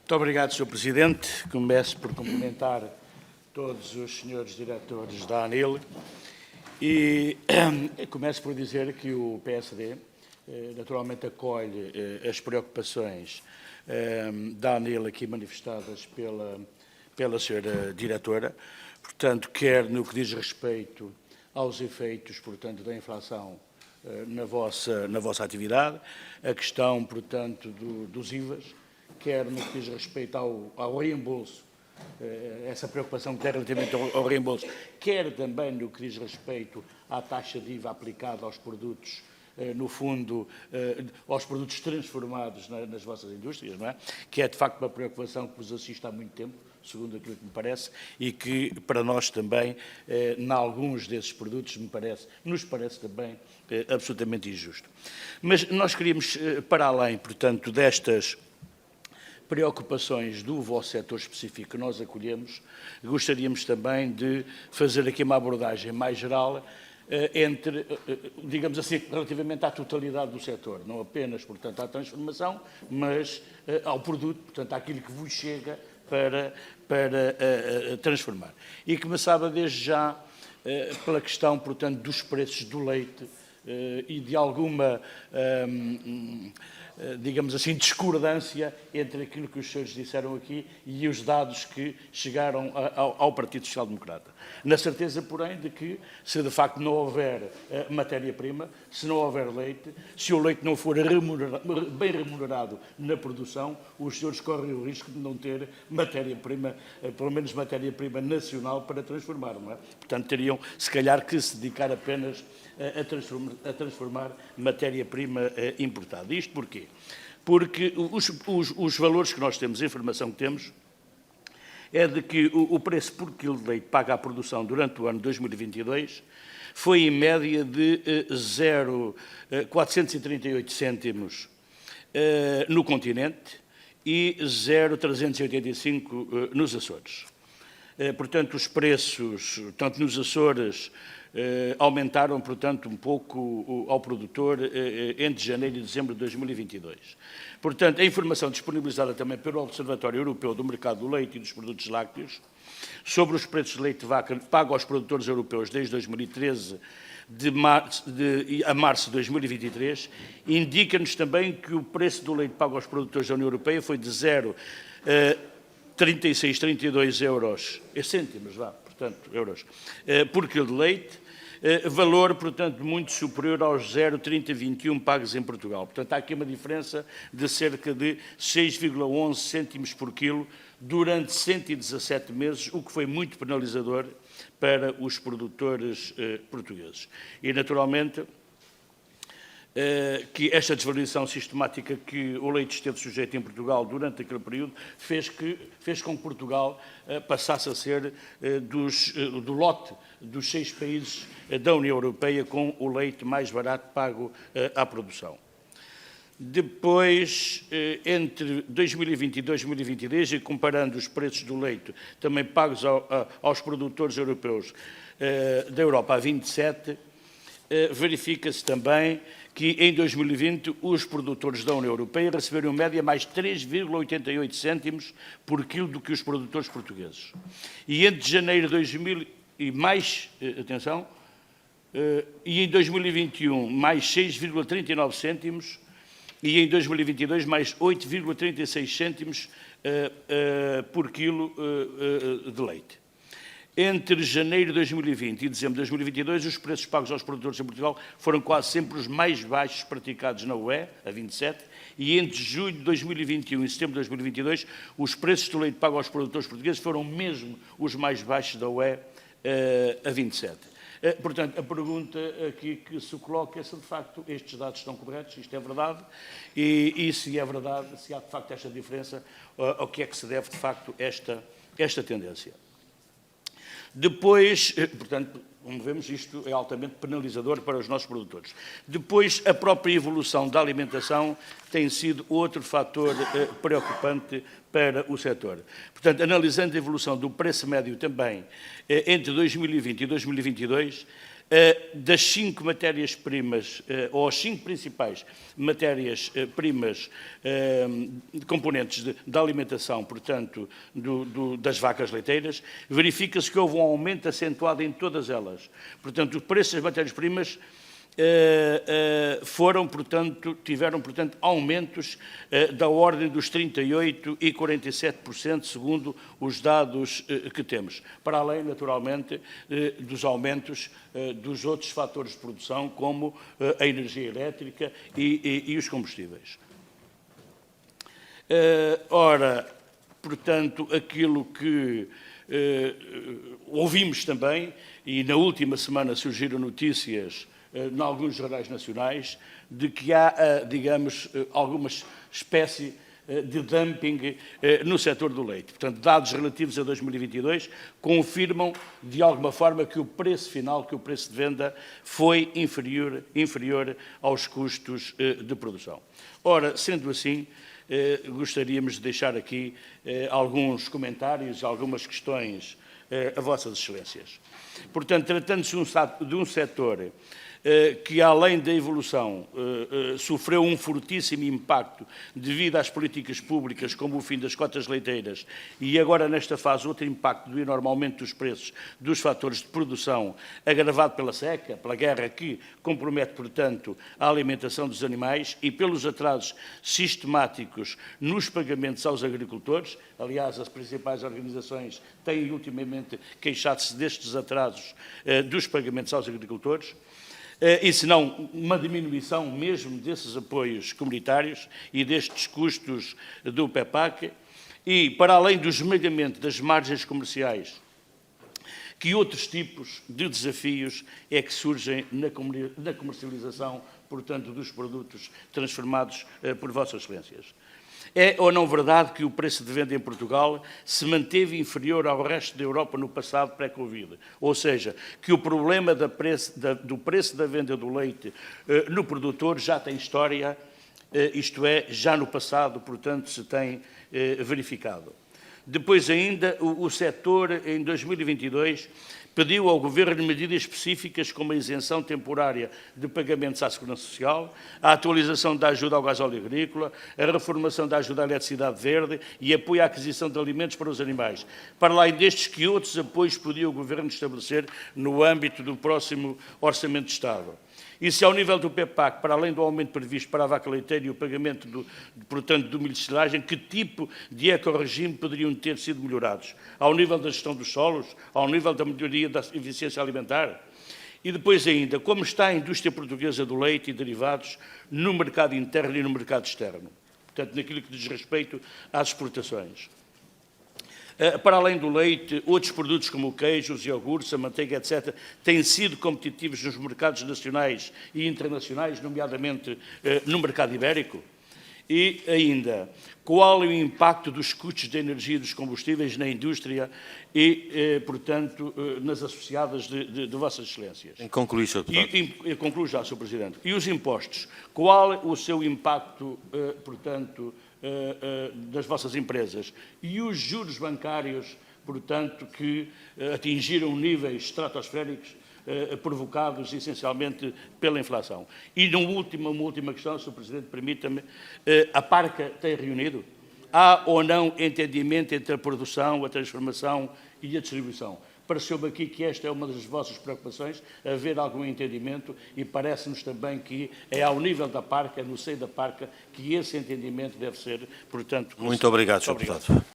Muito obrigado, Sr. Presidente. Começo por cumprimentar todos os senhores diretores da ANIL e começo por dizer que o PSD naturalmente acolhe as preocupações da ANIL aqui manifestadas pela senhora diretora, portanto, quer no que diz respeito aos efeitos, portanto, da inflação na vossa atividade, a questão, portanto, dos IVAs, quer no que diz respeito ao reembolso, essa preocupação que tem relativamente ao reembolso, quer também no que diz respeito à taxa de IVA aplicada aos produtos, no fundo, aos produtos transformados nas vossas indústrias, não é? Que é, de facto, uma preocupação que vos assiste há muito tempo, segundo aquilo que me parece, e que, para nós também, em alguns desses produtos, nos parece também absolutamente injusto. Mas nós queríamos, para além, portanto, destas preocupações do vosso setor específico que nós acolhemos, gostaríamos também de fazer aqui uma abordagem mais geral digamos assim, relativamente à totalidade do setor, não apenas, portanto, à transformação, mas ao produto, portanto, àquilo que vos chega para transformar. E começava desde já pela questão, portanto, dos preços do leite e de alguma digamos assim, discordância entre aquilo que os senhores disseram aqui e os dados que chegaram ao Partido Social Democrata. Na certeza, porém, de que, se de facto não houver matéria-prima, se não houver leite, se o leite não for bem remunerado na produção, os senhores correm o risco de não ter matéria-prima, pelo menos matéria-prima nacional para transformar, não é? Portanto, teriam, se calhar, que se dedicar apenas a transformar matéria-prima importada. Isto porquê? Porque os valores que nós temos, a informação que temos, é de que o preço por quilo de leite pago à produção durante o ano 2022 foi em média de 0,438 cêntimos no continente e 0,385 nos Açores. Portanto, os preços, tanto nos Açores, aumentaram, portanto, um pouco ao produtor entre janeiro e dezembro de 2022. Portanto, a informação disponibilizada também pelo Observatório Europeu do Mercado do Leite e dos Produtos Lácteos sobre os preços de leite de vaca pago aos produtores europeus desde 2013 a março de 2023, indica-nos também que o preço do leite pago aos produtores da União Europeia foi de 0,3632 euros, cêntimos, portanto, euros, por quilo de leite, valor, portanto, muito superior aos 0,3021 pagos em Portugal. Portanto, há aqui uma diferença de cerca de 6,11 cêntimos por quilo durante 117 meses, o que foi muito penalizador para os produtores portugueses. E, naturalmente, que esta desvalorização sistemática que o leite esteve sujeito em Portugal durante aquele período fez com que Portugal passasse a ser do lote dos 6 países da União Europeia com o leite mais barato pago à produção. Depois, entre 2020 e 2022, e comparando os preços do leite também pagos aos produtores europeus da Europa a 27, verifica-se também que em 2020 os produtores da União Europeia receberam em média mais 3,88 cêntimos por quilo do que os produtores portugueses. E entre janeiro de 2000 e mais, atenção, e em 2021 mais 6,39 cêntimos e em 2022 mais 8,36 cêntimos por quilo de leite. Entre janeiro de 2020 e dezembro de 2022, os preços pagos aos produtores em Portugal foram quase sempre os mais baixos praticados na UE, a 27, e entre julho de 2021 e setembro de 2022, os preços do leite pago aos produtores portugueses foram mesmo os mais baixos da UE, a 27. Portanto, a pergunta aqui que se coloca é se, de facto, estes dados estão corretos, isto é verdade, e se é verdade, se há, de facto, esta diferença, ao que é que se deve, de facto, esta tendência. Depois, portanto, como vemos, isto é altamente penalizador para os nossos produtores. Depois, a própria evolução da alimentação tem sido outro fator preocupante para o setor. Portanto, analisando a evolução do preço médio também entre 2020 e 2022, das 5 matérias-primas, ou as 5 principais matérias-primas componentes da alimentação, portanto, das vacas leiteiras, verifica-se que houve um aumento acentuado em todas elas. Portanto, o preço das matérias-primas tiveram, portanto, aumentos da ordem dos 38% e 47%, segundo os dados que temos. Para além, naturalmente, dos aumentos dos outros fatores de produção, como a energia elétrica e os combustíveis. Ora, portanto, aquilo que ouvimos também, e na última semana surgiram notícias em alguns jornais nacionais, de que há, digamos, alguma espécie de dumping no setor do leite. Portanto, dados relativos a 2022 confirmam, de alguma forma, que o preço final, que o preço de venda, foi inferior aos custos de produção. Ora, sendo assim, gostaríamos de deixar aqui alguns comentários, algumas questões a Vossas Excelências. Portanto, tratando-se de um setor que, além da evolução, sofreu um fortíssimo impacto devido às políticas públicas, como o fim das cotas leiteiras, e agora, nesta fase, outro impacto do enorme aumento dos preços dos fatores de produção, agravado pela seca, pela guerra que compromete, portanto, a alimentação dos animais e pelos atrasos sistemáticos nos pagamentos aos agricultores. Aliás, as principais organizações têm ultimamente queixado-se destes atrasos dos pagamentos aos agricultores. E se não uma diminuição mesmo desses apoios comunitários e destes custos do PEPAC, e para além do esmagamento das margens comerciais, que outros tipos de desafios é que surgem na comercialização, portanto, dos produtos transformados por Vossas Excelências. É ou não verdade que o preço de venda em Portugal se manteve inferior ao resto da Europa no passado pré-Covid? Ou seja, que o problema do preço da venda do leite no produtor já tem história, isto é, já no passado, portanto, se tem verificado. Depois ainda, o setor, em 2022, pediu ao Governo medidas específicas como a isenção temporária de pagamentos à Segurança Social, a atualização da ajuda ao gasóleo agrícola, a reformação da ajuda à eletricidade verde e apoio à aquisição de alimentos para os animais. Para além destes, que outros apoios podia o Governo estabelecer no âmbito do próximo Orçamento de Estado? E se ao nível do PEPAC, para além do aumento previsto para a vaca leiteira e o pagamento, portanto, do milho de silagem, que tipo de ecorregime poderiam ter sido melhorados? Ao nível da gestão dos solos? Ao nível da melhoria da eficiência alimentar? E depois ainda, como está a indústria portuguesa do leite e derivados no mercado interno e no mercado externo? Portanto, naquilo que diz respeito às exportações. Para além do leite, outros produtos como o queijo, os iogurtes, a manteiga, etc., têm sido competitivos nos mercados nacionais e internacionais, nomeadamente no mercado ibérico? E ainda, qual é o impacto dos custos de energia e dos combustíveis na indústria e, portanto, nas associadas de Vossas Excelências? Em concluir, Sr. Deputado. Eu concluo já, Sr. Presidente. E os impostos? Qual é o seu impacto, portanto, das vossas empresas? E os juros bancários, portanto, que atingiram níveis estratosféricos, provocados essencialmente pela inflação. E uma última questão, Sr. Presidente, permita-me, a PARCA tem reunido? Há ou não entendimento entre a produção, a transformação e a distribuição? Pareceu-me aqui que esta é uma das vossas preocupações, haver algum entendimento, e parece-nos também que é ao nível da PARCA, no seio da PARCA, que esse entendimento deve ser, portanto... Muito obrigado, Sr. Deputado.